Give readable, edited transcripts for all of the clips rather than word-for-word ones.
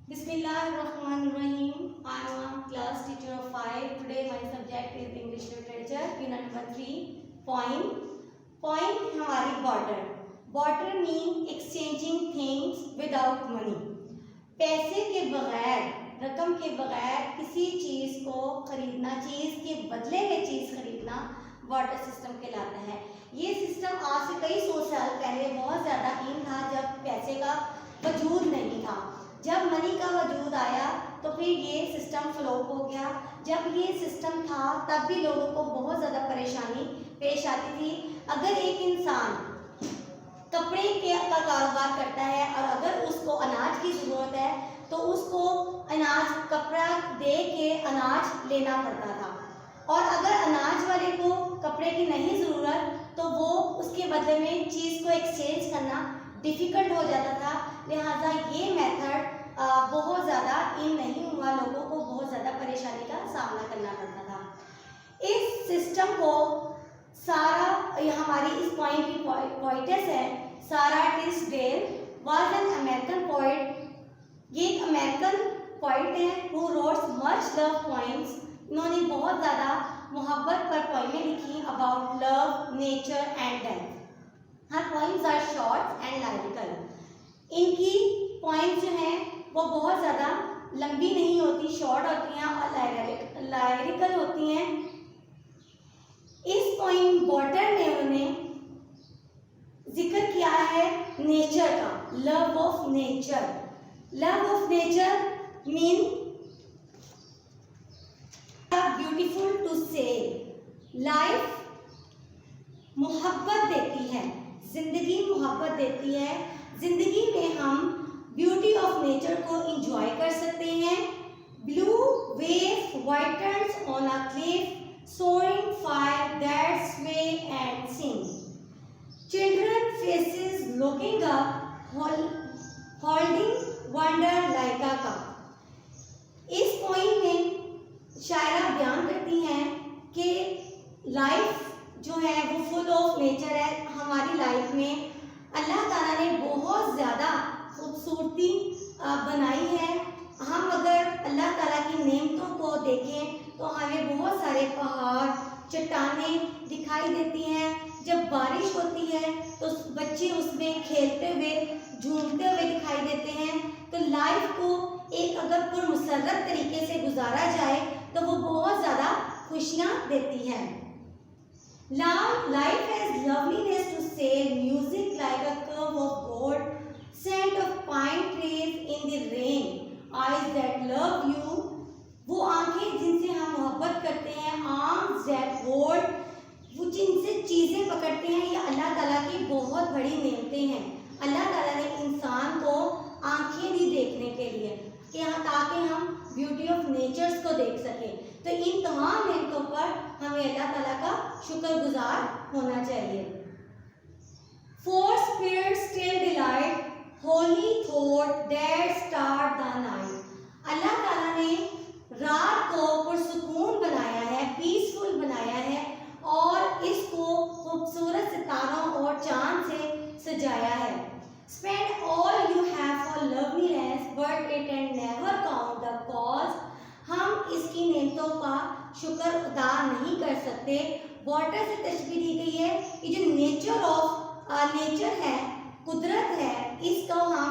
Bismillahirrahmanirrahim. I am a class teacher of 5. Today my subject is English Literature. Unit number 3. Point हमारी barter. Barter mean exchanging things without money. पैसे के बगैर, रकम के बगैर किसी चीज़ को खरीदना, चीज़ के बदले में चीज़ खरीदना बार्टर सिस्टम कहलाता है। ये सिस्टम आज से कई सौ साल पहले बहुत ज़्यादा इन था, जब पैसे का वजूद नहीं था। जब मनी का वजूद आया तो फिर ये सिस्टम फ्लॉप हो गया। जब ये सिस्टम था तब भी लोगों को बहुत ज़्यादा परेशानी पेश आती थी। अगर एक इंसान कपड़े का कारोबार करता है और अगर उसको अनाज की ज़रूरत है तो उसको अनाज कपड़ा दे के अनाज लेना पड़ता था, और अगर अनाज वाले को कपड़े की नहीं ज़रूरत तो वो उसके बदले में चीज़ को एक्सचेंज करना डिफ़िकल्ट हो जाता था। लिहाजा ये मेथड बहुत ज़्यादा इन नहीं हुआ, लोगों को बहुत ज़्यादा परेशानी का सामना करना पड़ता था। इस सिस्टम को सारा, हमारी इस पॉइंट की पोइटेस है Sara Teasdale, was an American poet. ये एक अमेरिकन पोइट है who wrote much love poems. इन्होंने बहुत ज़्यादा मोहब्बत पर पोइमें लिखी about love, nature and death. Her poems are short and lyrical. इनकी पोइम्स जो हैं वो बहुत ज़्यादा लंबी नहीं होती, शॉर्ट होती हैं और लाइरिकल होती हैं। इस पोइम बॉटर में उन्होंने जिक्र किया है नेचर का, love of nature. Love of nature mean beautiful to से। लाइफ मोहब्बत देती है, जिंदगी मोहब्बत देती है। जिंदगी में हम ब्यूटी ऑफ नेचर को इंजॉय कर सकते हैं। Blue wave whitens on a cliff, soaring fire that sway and sing. Children faces looking up, holding wonder like a cup. इस पॉइंट में शायरा बयान करती हैं कि लाइफ जो है वो फुल ऑफ नेचर है। हमारी लाइफ में अल्लाह ताला ने बहुत ज़्यादा खूबसूरती बनाई है। हम अगर अल्लाह ताला की नेमतों को देखें तो हमें बहुत सारे पहाड़, चट्टानें दिखाई देती हैं। जब बारिश होती है तो बच्चे उसमें खेलते हुए, झूमते हुए दिखाई देते हैं। तो लाइफ को एक अगर पुरमसरत तरीके से गुजारा जाए तो वो बहुत ज़्यादा खुशियाँ देती है। Life has loveliness to say, music like a curve of gold, scent of pine trees in the rain, eyes that love you, वो आंखें जिनसे हम मोहब्बत करते हैं, arms that hold, वो जिनसे चीज़ें पकड़ते हैं। ये अल्लाह ताला की बहुत बड़ी नेमतें हैं। अल्लाह ताला ने इंसान को आंखें दी देखने के लिए कि ताकि हम ब्यूटी ऑफ नेचर्स को देख सकें। तो इन तमाम नेमतों पर हमें अल्लाह ताला का शुक्रगुजार होना चाहिए। For spirits still delight, holy thought that start the night. अल्लाह ताला ने रात को पुरसुकून बनाया है, पीसफुल बनाया है, और इसको खूबसूरत सितारों और चांद से सजाया है। Spend all you have for loveliness, but it and never count the cost. हम इसकी नेमतों का शुक्र अदा नहीं कर सकते। वाटर से तशबीह दी गई है कि जो नेचर है, कुदरत है, इसको हम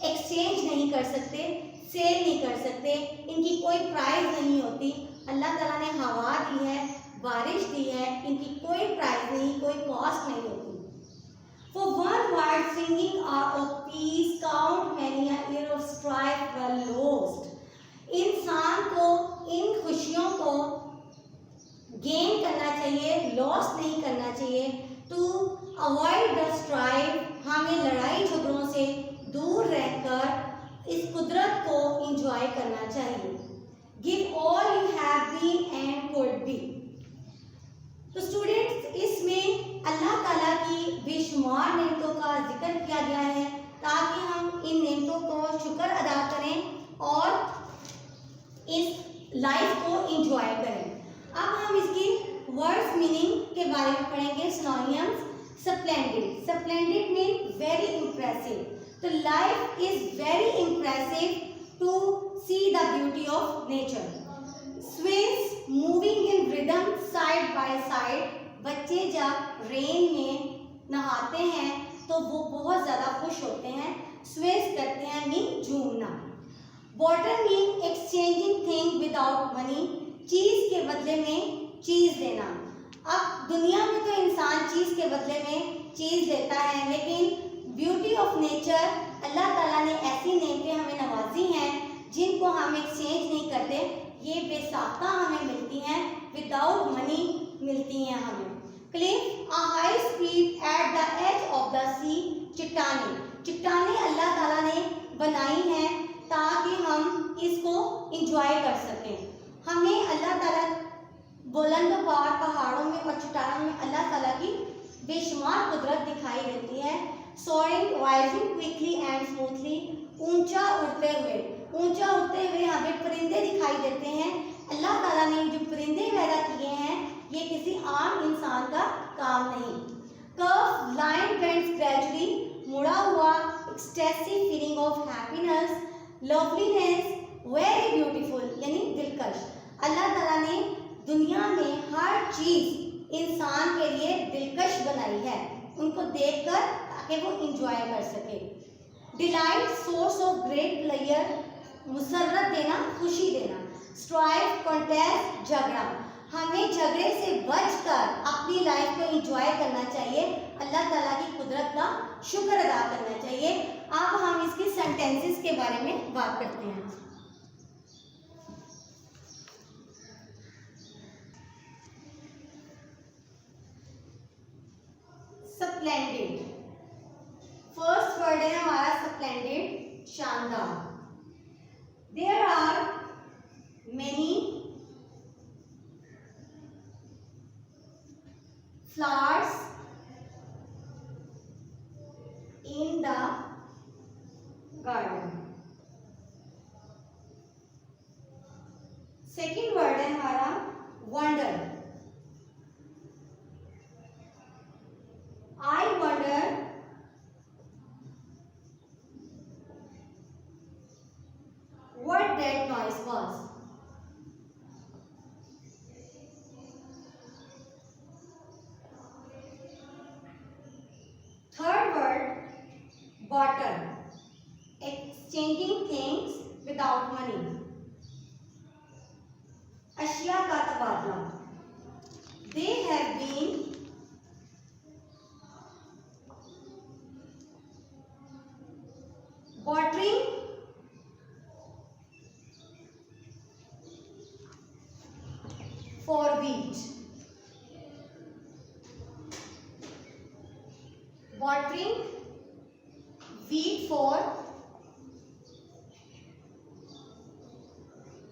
एक्सचेंज नहीं कर सकते, सेल नहीं कर सकते। इनकी कोई प्राइस नहीं होती। अल्लाह ताला ने हवा दी है, बारिश दी है, इनकी कोई प्राइस नहीं, कोई कॉस्ट नहीं होती। For one word singing are of peace, count many a year of strife were lost. इंसान को इन खुशियों को गेन करना चाहिए, लॉस नहीं करना चाहिए। टू अवॉइड द स्ट्राइफ, हमें लड़ाई झगड़ों से दूर रहकर इस कुदरत को इंजॉय करना चाहिए। Give all you have been and could be. तो स्टूडेंट्स, इसमें अल्लाह ताला की बेशुमार नेमतों का जिक्र किया गया है ताकि हम इन नेमतों को शुक्र अदा करें और इस लाइफ को इंजॉय करें। अब हम इसकी वर्ड्स मीनिंग के बारे में पढ़ेंगे। Synonyms: splendid, splendid mean very impressive. तो life is very impressive to to see the beauty of nature. Swings moving in rhythm side by side. बच्चे जब रेन में नहाते हैं तो वो बहुत ज़्यादा खुश होते हैं. स्विंग्स करते हैं मीन झूमना. Barter mean exchanging thing without money. चीज़ के बदले में चीज़ देना. अब दुनिया में तो इंसान चीज़ के बदले में चीज़ लेता है, लेकिन ब्यूटी ऑफ नेचर अल्लाह ताला ने ऐसी नेमतें हमें नवाजी हैं जिनको हम एक्सचेंज नहीं करते. ये बेसाख्ता हमें मिलती हैं, विदाउट मनी मिलती हैं हमें. Cliff a high speed at the edge of the sea. चट्टानें अल्लाह ताला ने बनाई हैं ताकि हम इसको इंजॉय कर सकें. हमें अल्लाह ताला बुलंद पहाड़ों में और चट्टानों में अल्लाह ताला की बेशुमार कुदरत दिखाई देती है. सोअरिंग राइजिंग क्विकली एंड स्मूथली. ऊंचा उड़ते हुए हमें परिंदे दिखाई देते हैं. अल्लाह ताला ने जो परिंदे पैदा किए हैं ये किसी आम इंसान का काम नहीं. Curve line bends gradually. मुड़ा हुआ ecstasy feeling of happiness. Loveliness very beautiful यानी दिलकश. अल्लाह ताला ने दुनिया में हर चीज़ इंसान के लिए दिलकश बनाई है, उनको देखकर ताकि वो इंजॉय कर सके. Delight source of great player. Musarrat देना, खुशी देना. स्ट्राइव कॉन्टेस्ट झगड़ा. हमें झगड़े से बचकर अपनी लाइफ को इंजॉय करना चाहिए. अल्लाह ताला की कुदरत का शुक्र अदा करना चाहिए. अब हम इसकी सेंटेंसेस के बारे में बात करते हैं. स्प्लेंडेड. फर्स्ट वर्ड है हमारा स्प्लेंडेड, शानदार. There are many flowers in the garden. Second word है हमारा wonder. I wonder what that noise was. Third word barter. Exchanging things without money. अशिया का तबादला. They have been bartering for wheat. Bartering wheat for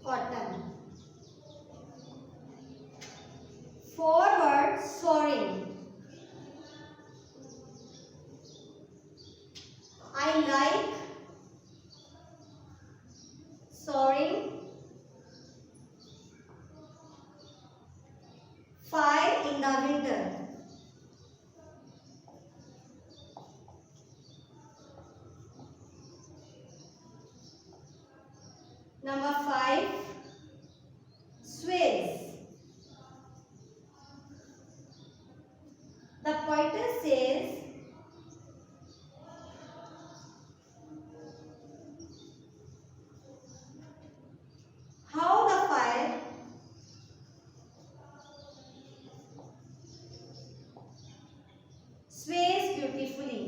cotton. Forward soaring. I like soaring. Fire in the winter. Number 5, sways. The pointer says, how the fire sways beautifully.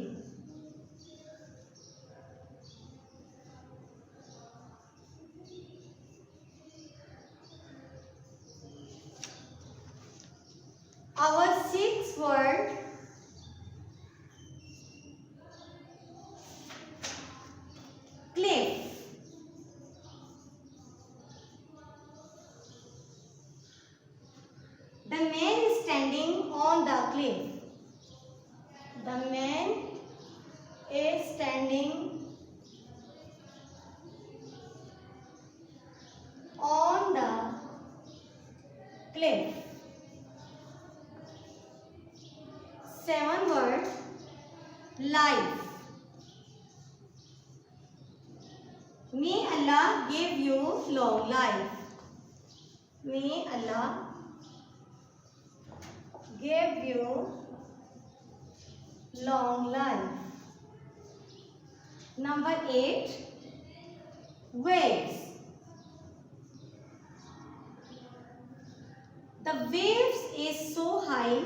Our sixth word cliff. The man is standing on the cliff. The man is standing on the cliff. 7 word life. May Allah give you long life. May Allah give you long life. Number 8, waves. The waves is so high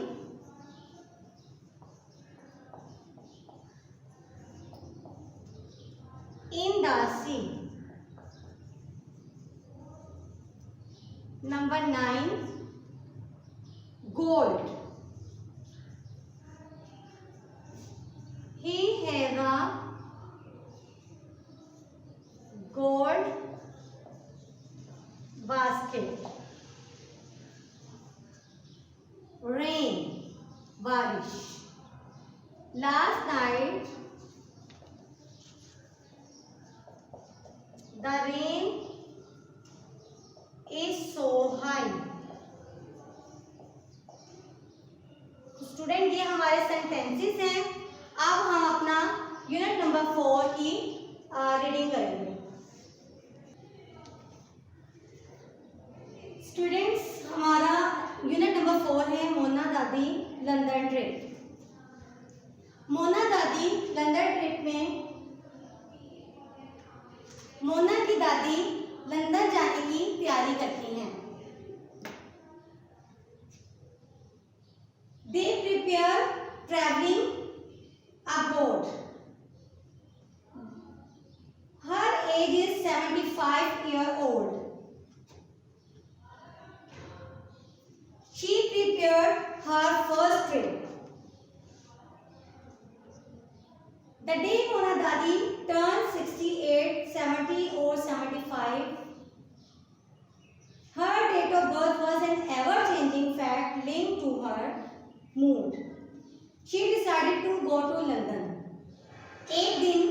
in the sea. Number 9, gold. He has a gold basket. Rain, barish. Last night the rain is so high. Student ये हमारे sentences हैं। अब हम अपना unit number 4 की reading करेंगे। Students हमारा unit number 4 है मोना दादी लंदन ट्रिप। मोना दादी लंदन ट्रिप में मोना की दादी लंदन जाने की तैयारी करती हैं। They prepare traveling abroad. Her age is 75-year-old. She prepared her first trip. The day Mona Dadi turned 68, 70 or 75, her date of birth was an ever-changing fact linked to her mood. She decided to go to London. एक दिन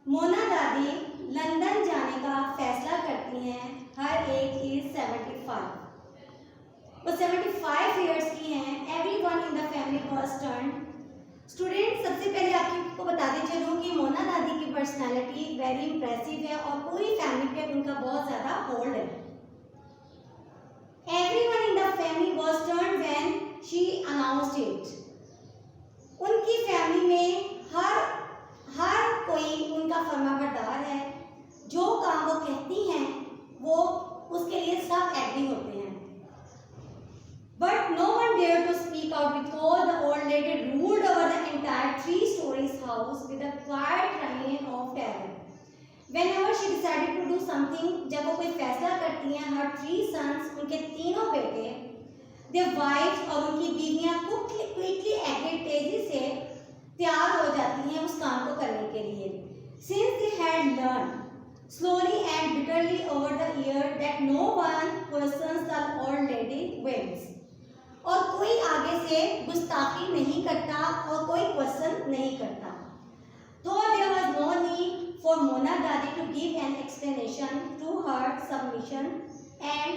मोना दादी London जाने का फैसला करती हैं। हर as is 75। वो 75 years की हैं। Everyone in the family was turned. Student सबसे पहले आपको बताते चलूँ कि मोना दादी की पर्सनालिटी वेरी इंप्रेसिव है और पूरी फैमिली पे उनका बहुत ज़्यादा होल्ड है। Everyone in the family was turned when she announced it. उनकी फैमिली में हर कोई उनका फर्माबरदार है। जो काम वो कहती हैं वो उसके लिए सब एग्री होते हैं। But no one dared to speak out because the old lady ruled over the entire 3-story house with a quiet reign of terror. Whenever she decided to do something, जब वो कोई फैसला करती हैं, her 3 sons, उनके तीनों बेटे, their wives और उनकी बीवियां quickly agreed, तेजी से तैयार हो जाती हैं उस काम को करने के लिए। Since they had learned slowly and bitterly over the year that no one questions the old lady wins. और कोई आगे से गुस्ताखी नहीं करता और कोई क्वेश्चन नहीं करता। Though there was no need for Mona Dadi to give an explanation to her submission and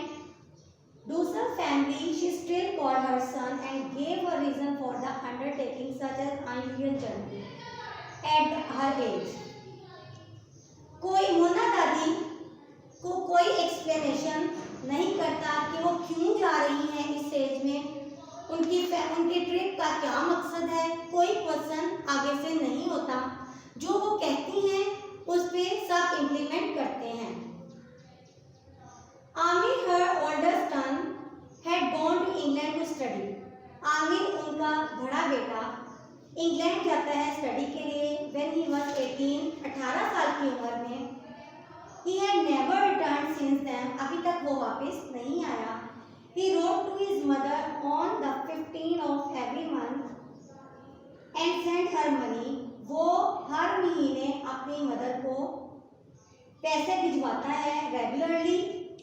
Dusar family, she still called her son and gave a reason for the undertaking such as unusual journey at her age. कोई मोना दादी को कोई explanation नहीं करता कि वो क्यों जा रही हैं इस एज में, उनकी ट्रिप का क्या मकसद है। कोई क्वेश्चन आगे से नहीं होता। जो वो कहती हैं उस पे सब इम्प्लीमेंट करते हैं। Aamir her oldest son had gone to England to study. Aamir उनका बड़ा बेटा इंग्लैंड जाता है स्टडी के लिए। When he was 18, 18 साल की उम्र में, he had never returned since then. अभी तक वो वापस नहीं आया। He wrote to his mother on the 15th of every month and sent her money. वो हर महीने अपनी मदर को पैसे भिजवाता है रेगुलरली,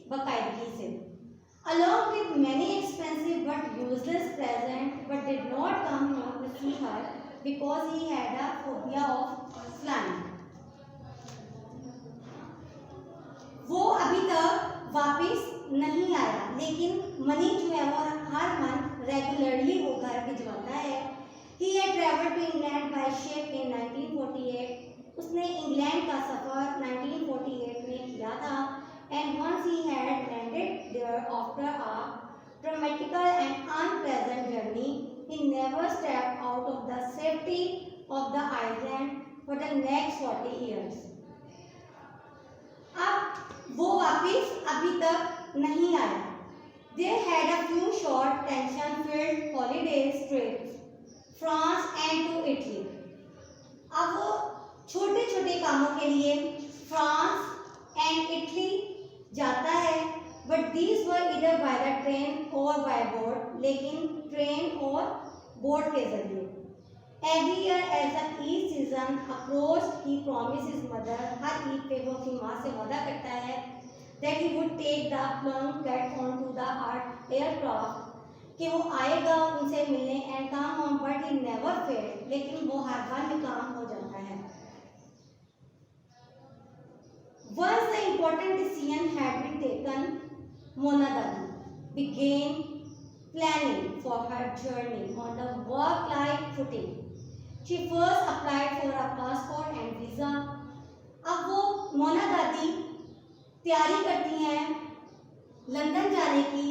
बाकायदगी से, along with many expensive but useless presents, but did not come home to see her because he had a phobia of flying. वो अभी तक वापस नहीं आया, लेकिन मनी जो है वो हर मंथ रेगुलरली वो घर भिजवाता है। He had travelled to England by ship in 1948. उसने इंग्लैंड का सफ़र 1948 never stepped out of the safety of the island for the next 40 years. अब वो वापिस अभी तक नहीं आया. They had a few short tension-filled holiday trips France and to Italy. अब वो छोटे छोटे कामों के लिए फ्रांस एंड इटली जाता है, but these were either by the train or by boat, लेकिन ट्रेन और बोट के जरिए. Every year as the Eid season approached he promise his mother, हर ईद पे वो अपनी माँ से वादा करता है that he would take the plum platform to the aircraft, कि वो आएगा उनसे मिलने and come home, but he never failed, लेकिन वो हर बार नाकाम हो जाता है. Once the important decision had been taken, Mona Dadi began planning for her journey on the work-like footing. She first applied for a passport and visa. अब वो मोना दादी तैयारी करती हैं लंदन जाने की,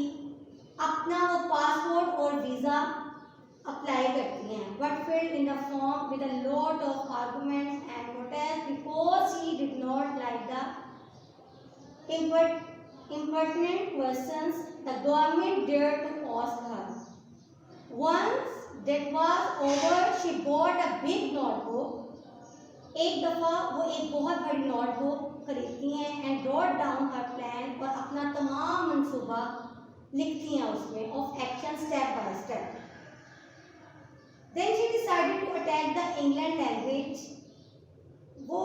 अपना वो पासपोर्ट और वीज़ा अप्लाई करती हैं, but filled in the form with a lot of arguments and protests because she did not like the impertinent questions the government dared to ask her. Once that was over, she bought a big notebook. एक दफ़ा वो एक बहुत बड़ी notebook खरीदती हैं and wrote down her plan, और अपना तमाम मंसूबा लिखती हैं उसमें of action step by step. Then she decided to attack the England language. वो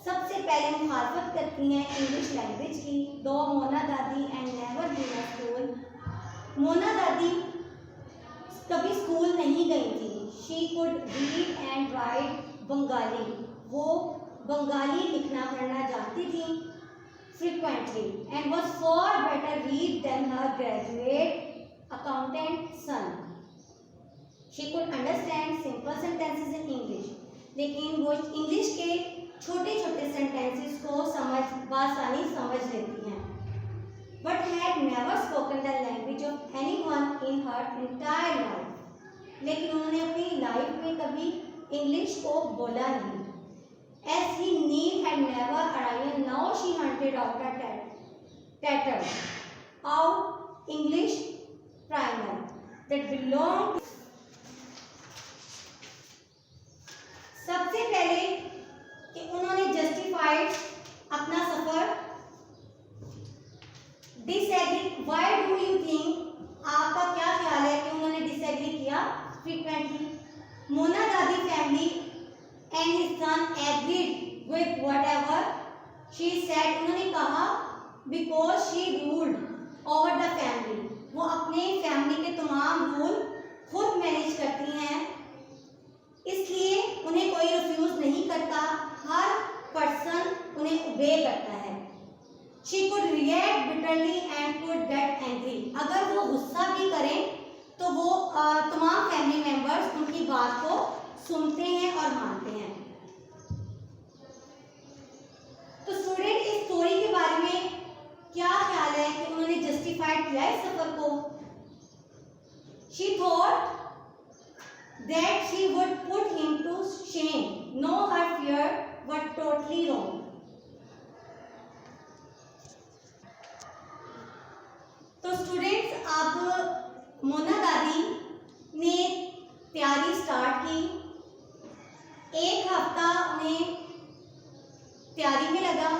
सबसे पहले मुखालफत करती हैं इंग्लिश लैंग्वेज की. Though Mona Dadi and never been a school. Mona दादी कभी स्कूल नहीं गई थी. She could read and write Bengali. वो बंगाली लिखना पढ़ना जानती थी frequently and was far better read than her graduate accountant son. She could understand simple sentences in English, लेकिन वो इंग्लिश के छोटे छोटे सेंटेंसेस को आसानी समझ लेती हैं. But had never spoken the language of anyone in her entire life. लेकिन उन्होंने अपनी लाइफ में कभी इंग्लिश को बोला नहीं. As he need had never arrived, now she hunted out a tattered out English primer that belonged. सबसे पहले कि उन्होंने जस्टिफाइड अपना सफर. Disagree, why do you think, आपका क्या ख्याल है कि उन्होंने डिसएग्री किया फ्रीक्वेंटली. मोना दादी family and his son agreed with whatever she said. उन्होंने कहा because she ruled over the family. वो अपने फैमिली के तमाम रूल खुद मैनेज करती हैं, इसलिए उन्हें कोई रिफ्यूज नहीं करता, हर पर्सन उन्हें ओबे करता है. She could react bitterly and could get angry. अगर वो गुस्सा भी करें तो वो तमाम फैमिली मेंबर्स उनकी बात को सुनते हैं और मानते हैं. तो स्टूडेंट, इस स्टोरी के बारे में क्या ख्याल है कि उन्होंने जस्टिफाइड किया इस सफर को. She thought that she would put him to shame. No, her fear was totally wrong. तो स्टूडेंट्स, अब मोना दादी ने तैयारी स्टार्ट की. एक हफ्ता उन्हें तैयारी में लगा.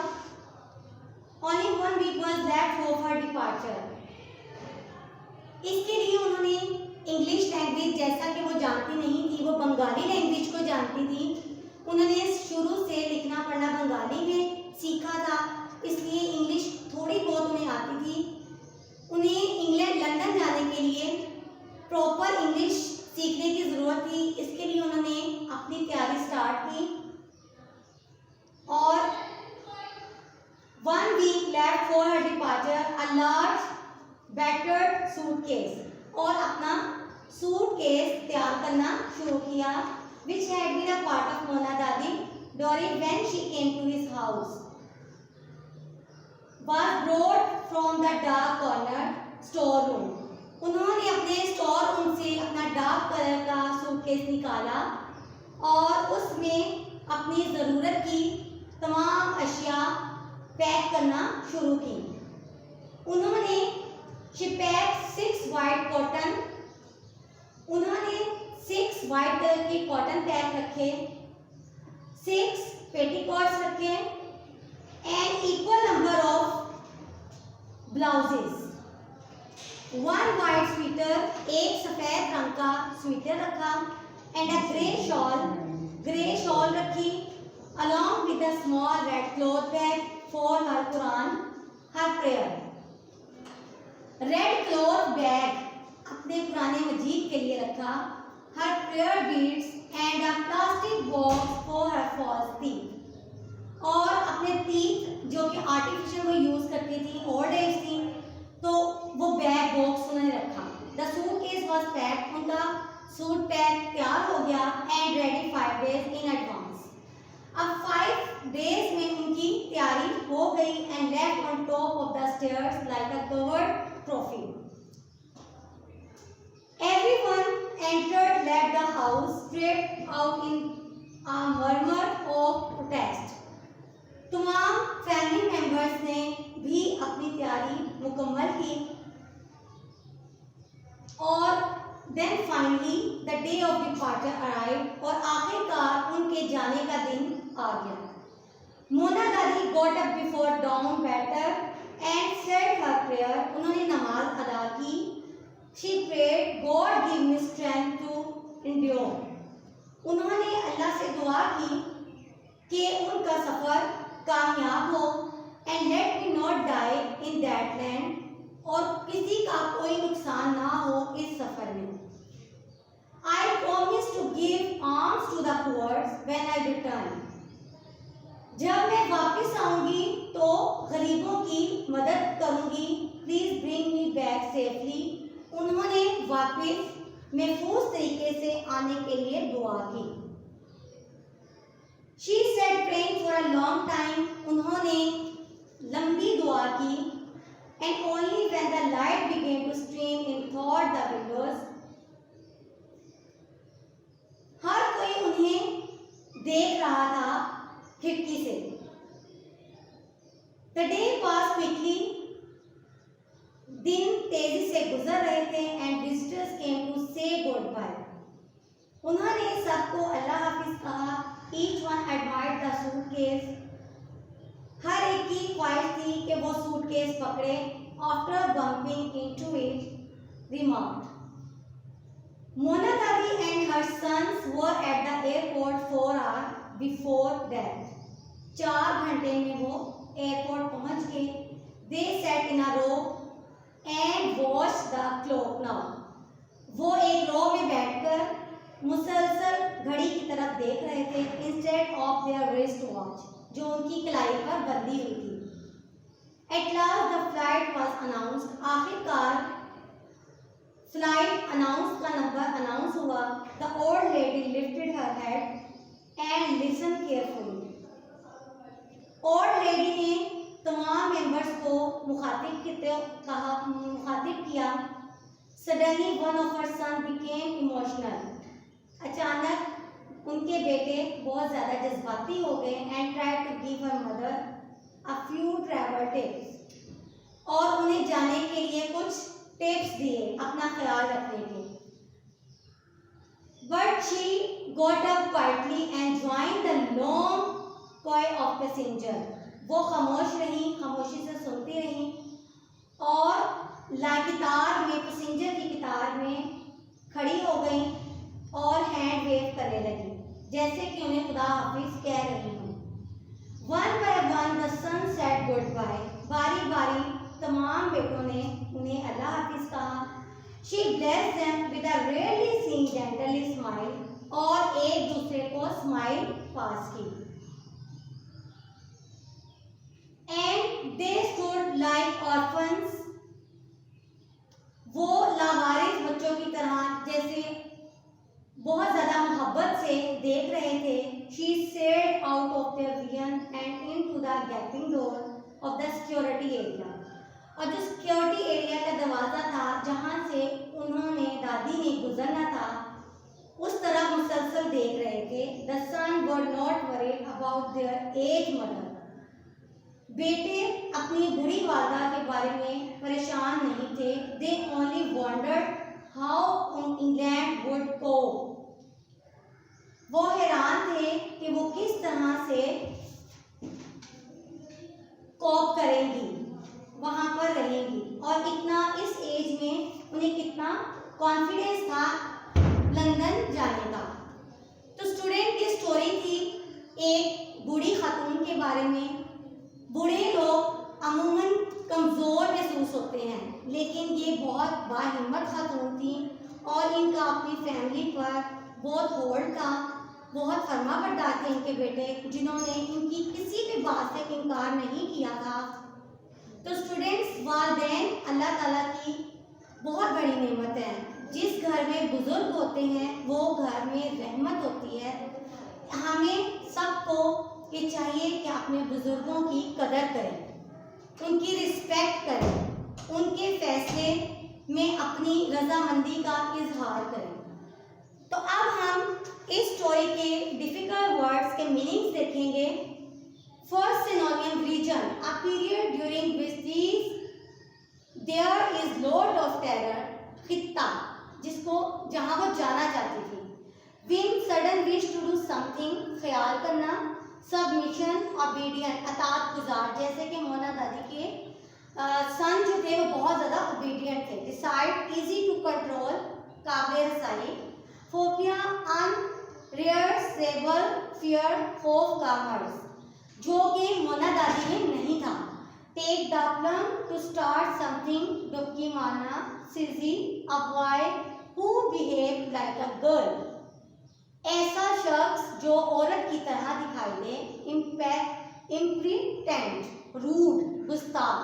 Only 1 week was left for her departure. इसके लिए उन्होंने इंग्लिश लैंग्वेज, जैसा कि वो जानती नहीं थी, वो बंगाली लैंग्वेज को जानती थी. उन्होंने शुरू से लिखना पढ़ना बंगाली में सीखा था, इसलिए इंग्लिश थोड़ी बहुत उन्हें आती थी. उन्हें इंग्लैंड लंदन जाने के लिए प्रॉपर इंग्लिश सीखने की ज़रूरत थी. इसके लिए उन्होंने अपनी तैयारी स्टार्ट की. और 1 week left for her departure, a large battered suitcase, और अपना सूटकेस तैयार करना शुरू किया, which had been a part of Mona Dadi during when she came to his house, was brought from the dark corner storeroom. उन्होंने अपने store room से अपना डार्क कलर का सूटकेस निकाला और उसमें अपनी ज़रूरत की तमाम अशिया पैक करना शुरू की। उन्होंने she packed 6 white cotton, उन्होंने 6 वाइट कलर के कॉटन पैक रखे, 6 पेटीकोट्स रखे and equal number of blouses, 1 white sweater, एक सफेद रंग का स्वेटर रखा एंड अ ग्रे शॉल रखी along with a small red cloth bag for her Quran, her prayer. Red cloth bag अपने कुरान मजीद के लिए रखा, her prayer beads and a plastic box for her false teeth, और अपने teeth जो कि आर्टिफिशियल वो यूज़ करती थी, ओल्ड एज थी, तो वो बैग बॉक्स उन्होंने रखा। द सूटकेस वाज पैक्ड, उनका सूट पैक तैयार हो गया and ready 5 days in advance. अब 5 days में उनकी तैयारी हो गई and left on top of the stairs like a covered trophy. Everyone entered, left the house, straight out in a murmur of protest. तमाम फैमिली मेंबर्स ने भी अपनी तैयारी मुकम्मल की और then finally the day of departure arrived, और आखिरकार उनके जाने का दिन आ गया। मोना दादी got up before dawn better and said her prayer, उन्होंने नमाज अदा की। She prayed, God give me strength to endure, उन्होंने अल्लाह से दुआ की कि उनका सफ़र कामयाब हो and let me not die in that land, और किसी का कोई नुकसान ना हो इस सफ़र में। I promise to give alms to the poor when I return, जब मैं वापस आऊंगी तो गरीबों की मदद करूंगी। Please bring me back safely, उन्होंने वापस महफूज तरीके से आने के लिए दुआ की। She said praying for a long time, उन्होंने लंबी दुआ की and only when the light began to stream in through the windows, हर कोई उन्हें देख रहा था खिड़की से। The day passed quickly, दिन तेजी से गुजर रहे थे and visitors came to say goodbye, उन्होंने सबको अल्लाह हाफिज कहा। Each one admired the suitcase, हर एक की ख्वाहिश थी कि वो सूटकेस पकड़े। After bumping into it remarked, Mona Dadi and her sons were at the airport 4 hours before that, 4 घंटे में वो एयरपोर्ट पहुंच गए। They sat in a row and watch the clock now, वो एक रो में बैठकर मुसलसल घड़ी की तरफ देख रहे थे instead of their wrist watch, जो उनकी कलाई पर बंधी हुई थी। At last the flight was announced, आखिरकार फ्लाइट अनाउंस का नंबर अनाउंस हुआ। The old lady lifted her head and listen carefully, old lady ने तमाम मेंबर्स को मुखातिब किया। Suddenly one of her son became emotional, अचानक उनके बेटे बहुत ज़्यादा जज्बाती हो गए and try to give her mother a few travel tips, और उन्हें जाने के लिए कुछ टिप्स दिए अपना ख्याल रखने के। But she got up quietly and joined the long queue of passenger, वो खामोश रहीं, खामोशी से सुनती रहीं और कतार में, पैसेंजर की कतार में खड़ी हो गई और हैंड वेव करने लगी जैसे कि उन्हें खुदा हाफिज कह रही हूँ। One by one the son said goodbye, बारी बारी तमाम बेटों ने उन्हें अल्लाह हाफिज कहा। She blessed them with a rarely seen gently smile, और एक दूसरे को स्माइल पास की। And they stood like orphans, वो लावारिस बच्चों की तरह जैसे बहुत ज्यादा मोहब्बत से देख रहे थे। She said out of their vision and into the gapping door of the security area, और जो सिक्योरिटी एरिया का दरवाज़ा था जहाँ से उन्होंने दादी ने गुजरना था, उस तरफ मुसलसल देख रहे थे। The son were not worried about their age mother. बेटे अपनी बूढ़ी वालदा के बारे में परेशान नहीं थे। They only wondered how England would cope. वो हैरान थे कि वो किस तरह से कोप करेंगी, वहाँ पर रहेंगी, और इतना इस एज में उन्हें कितना कॉन्फिडेंस था लंदन जाने का। तो स्टूडेंट की स्टोरी थी एक बूढ़ी खातून के बारे में। बूढ़े लोग अमूमन कमज़ोर महसूस होते हैं, लेकिन ये बहुत बाहिम्मत खातून थी और इनका अपनी फैमिली पर बहुत होल्ड था, बहुत फर्मा बरदार थे इनके बेटे, जिन्होंने इनकी किसी भी बात से इनकार नहीं किया था। तो स्टूडेंट्स, वालिदैन अल्लाह ताला की बहुत बड़ी नेमत है। जिस घर में बुजुर्ग होते हैं वो घर में रहमत होती है। हमें सबको ये चाहिए कि अपने बुजुर्गों की कदर करें, उनकी रिस्पेक्ट करें, उनके फैसले में अपनी रजामंदी का इजहार करें। तो अब हम इस स्टोरी के डिफिकल्ट वर्ड्स के मीनिंग्स देखेंगे। First synonym region, a period during which there is lot of terror. खित्ता, जिसको जहाँ वो जाना चाहती थी। Whim, sudden wish to do something, ख्याल करना। सबमिशन, ओबीडियंट, अतात गुजार, जैसे कि मोना दादी के सन जो थे वो बहुत ज़्यादा ओबीडियंट थे। डिसाइड, इजी टू कंट्रोल, काबिल रसाई। फोबिया, अनरियर्सेबल फियर, खौफ का मर्ज, जो कि मोना दादी में नहीं था। Take the plum, to start something, डुबकी मारना। Sissy, a boy who behave like a girl, ऐसा शख्स जो औरत की तरह दिखाई दे। इम्प्रिटेंट, रूड, गुस्ताख।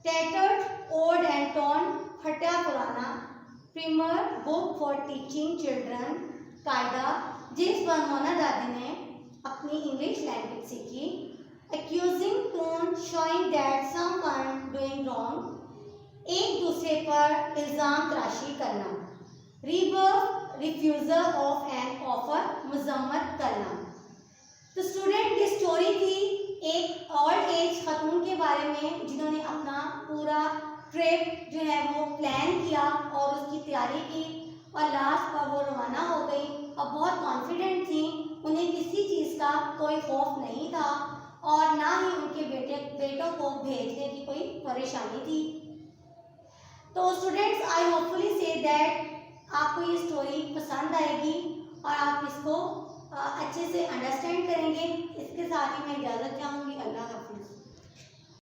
टैटर्ड, ओल्ड एंड टॉर्न, फटा पुराना। Primer, book for teaching children, कायदा, जिस पर मोना दादी ने अपनी इंग्लिश लैंग्वेज सीखी। Accusing tone, showing that someone doing wrong, एक दूसरे पर इल्ज़ाम तराशी करना। Rebuff, refusal of an offer, मजम्मत करना। तो स्टूडेंट की स्टोरी थी एक ओल्ड एज खातून के बारे में, जिन्होंने अपना पूरा ट्रिप जो है वो प्लान किया और उसकी तैयारी की, और लास्ट पर वो रवाना हो गई और बहुत कॉन्फिडेंट थी। उन्हें किसी चीज़ का कोई खौफ नहीं था और ना ही उनके बेटों को भेजने की कोई परेशानी थी। तो students, I hopefully say that आपको ये स्टोरी पसंद आएगी और आप इसको अच्छे से अंडरस्टैंड करेंगे। इसके साथ ही मैं इजाज़त चाहूँगी। अल्लाह हाफ़िज़।